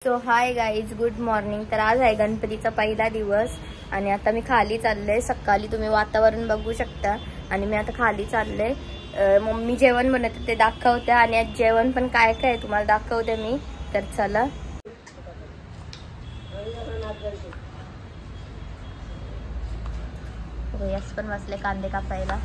So hi guys, good morning. तर आज आहे गणपतीचा पहिला दिवस आणि आता मी खाली चालले। सकाळी तुम्ही वातावरण बघू शकता आणि मी आता खाली चालले। मम्मी जेवण बनवते ते दाखवते आणि आज जेवण पण काय काय तुम्हाला दाखवते मी। तर चला, यस पण बसले कांदे कापायला।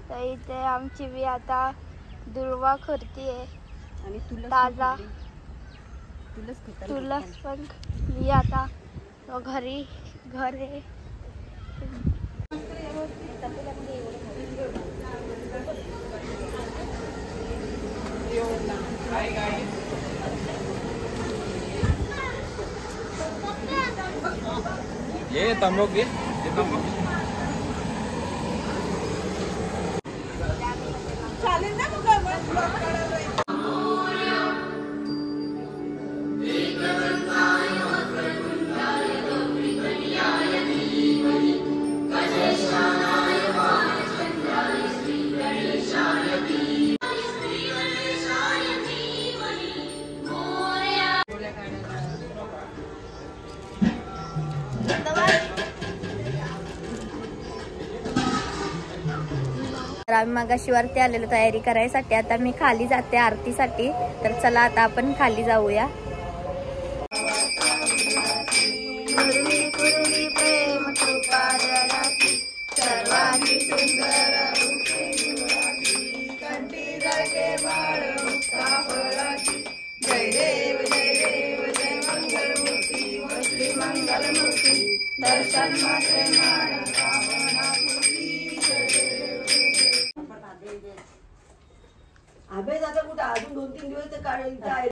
तर इथे आमची बी आता दुर्वा करते आणि ताजा तुलस पण मी आता घरी घरे ये तंबाकू ये तंबाकू चालेल ना मग तर आम्ही मगाशी वरती आलेलो तयारी करायसाठी। आता मी खाली जाते आरतीसाठी। तर चला आता आपण खाली जाऊया।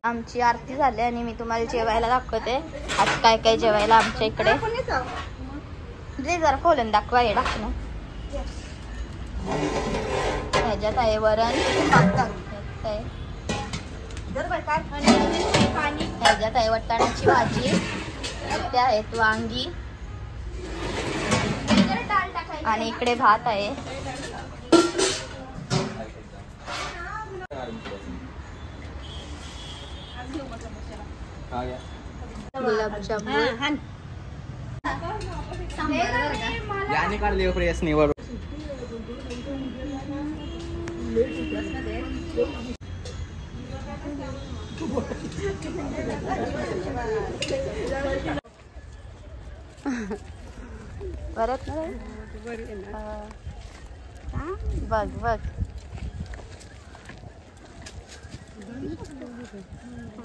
आमची आरती झाली आणि मी तुम्हाला जेवायला दाखवते आज काय काय जेवायला आमच्या इकडे। जे जरा खोलून दाखवा हे दाखवणं। ह्याच्यात आहे वरण, ह्याच्यात आहे वाटाण्याची भाजी, त्या आहेत वांगी आणि इकडे भात आहे। गुलाबजामुन याने काढले प्रयत्न परत बघ बघ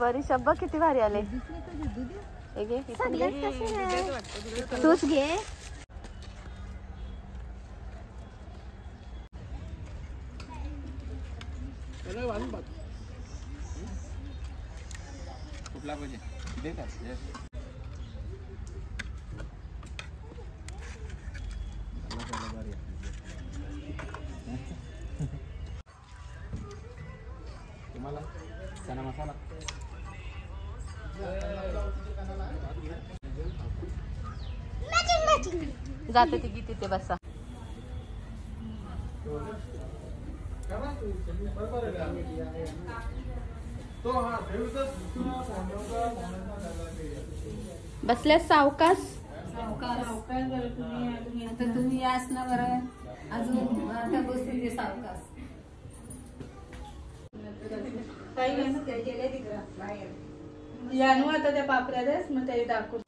बरी शब्द किती भारी आले। तूच घे। कुठला पाहिजे दे का तुम्हाला चना मसाला जाते ती की तिथे बसा. बसल्या सावकाश. तुम्ही यास ना बरं अजून आता बसून दे सावकाश. यानू आता त्या पापऱ्या देस मग ते दाखवून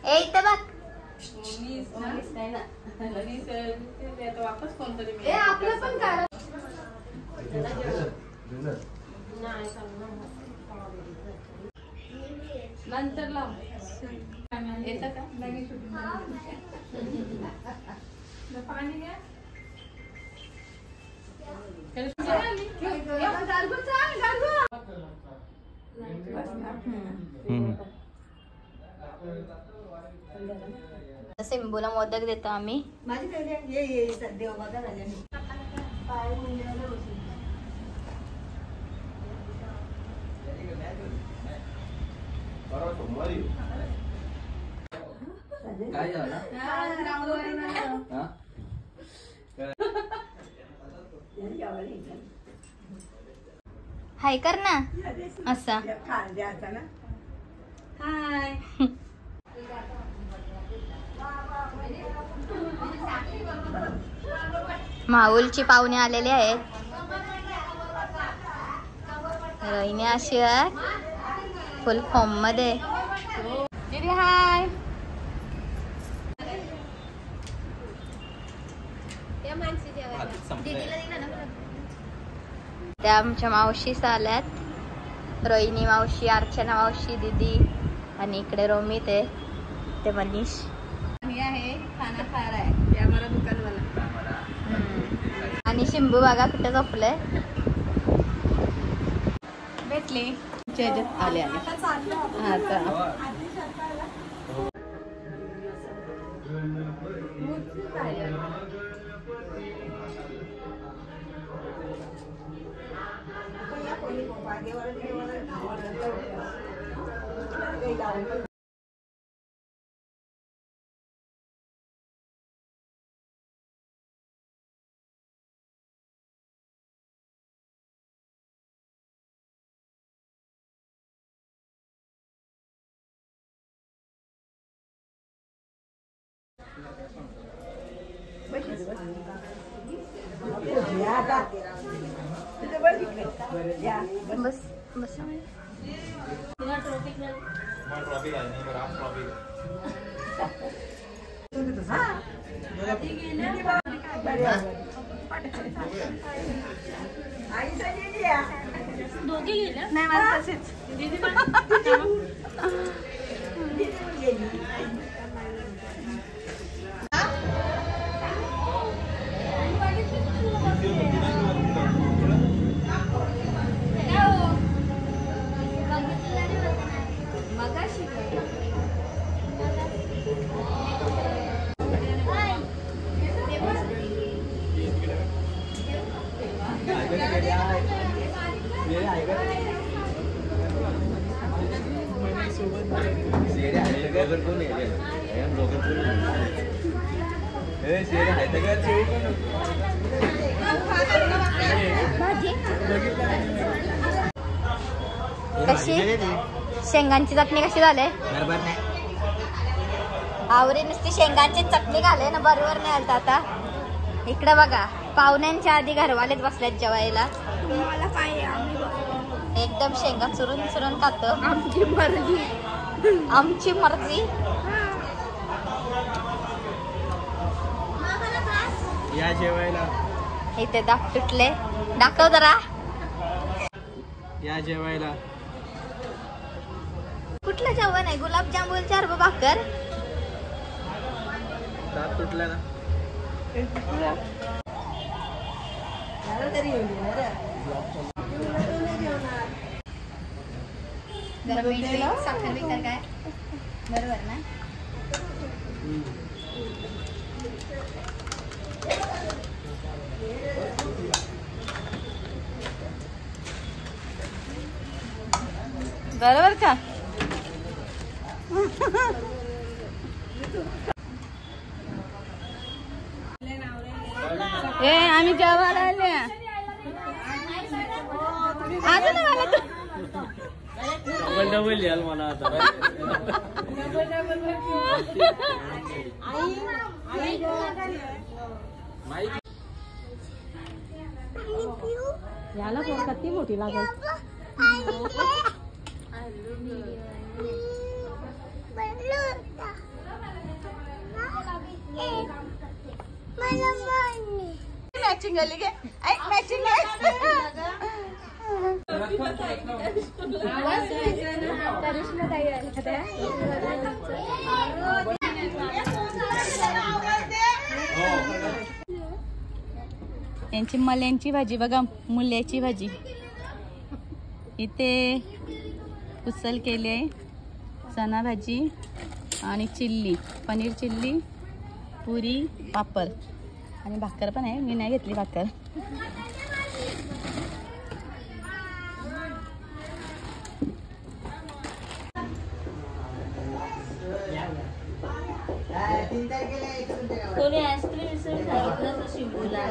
ए इथे बघ. वापस कोणतरी आपलं पण करा. नंतर लाव येतं का पाणी घ्या. सिंबूला मोदक देतो आम्ही. माझी ये देव बघा झाल्या काय झालं हाय कर ना असा. हाय माऊलची पाहुणे आलेले आहेत. रोहिणी अशी आहे फुल फॉर्म मध्ये. दीदी हाय. त्या आमच्या मावशी आल्यात. रोहिणी मावशी, अर्चना मावशी, दीदी आणि इकडे रोमित आहे ते मनीष. मी आहे खाना खा रहा है ते आम्हाला दुकानवाला. आणि शिंबू बघा कुठे झोपलंय. भेटले आले बस बस. दोघी गेल्या नाही मला तसेच कशी शेंगांची चटणी कशी झाले. आवरी नुसती शेंगांची चटणी घाले ना बरोबर नाही आलत. आता इकडे बघा पाहुण्यांच्या आधी घरवालेच बसल्यात जेवायला. तुम्हाला काय एकदम शेंगा चुरून चुरून खातो. आमची मर्जी आमची मर्जी. या जेवायला. इथे दाख तुटले. दाखव जरा. या जेवायला. कुठलं जेवण आहे. गुलाबजामुन 4 भाकर. दात तुटला ना. साखर बिकर काय बरोबर ना. बरोबर का? ए आम्ही जेवायला आले. अजून आले तू. डबल याल मला आता. याला पोर किती मोठी लागल. मॅचिंग आली गे. मॅचिंग यांची मल्यांची भाजी बघा. मुल्याची भाजी. इथे उसल केली आहे. चणा भाजी आणि चिल्ली, पनीर चिल्ली, पुरी, पापड आणि भाकर पण आहे. मी नाही घेतली भाकर. कोणी आईस्क्रीम सांगितलं तर शिंबूला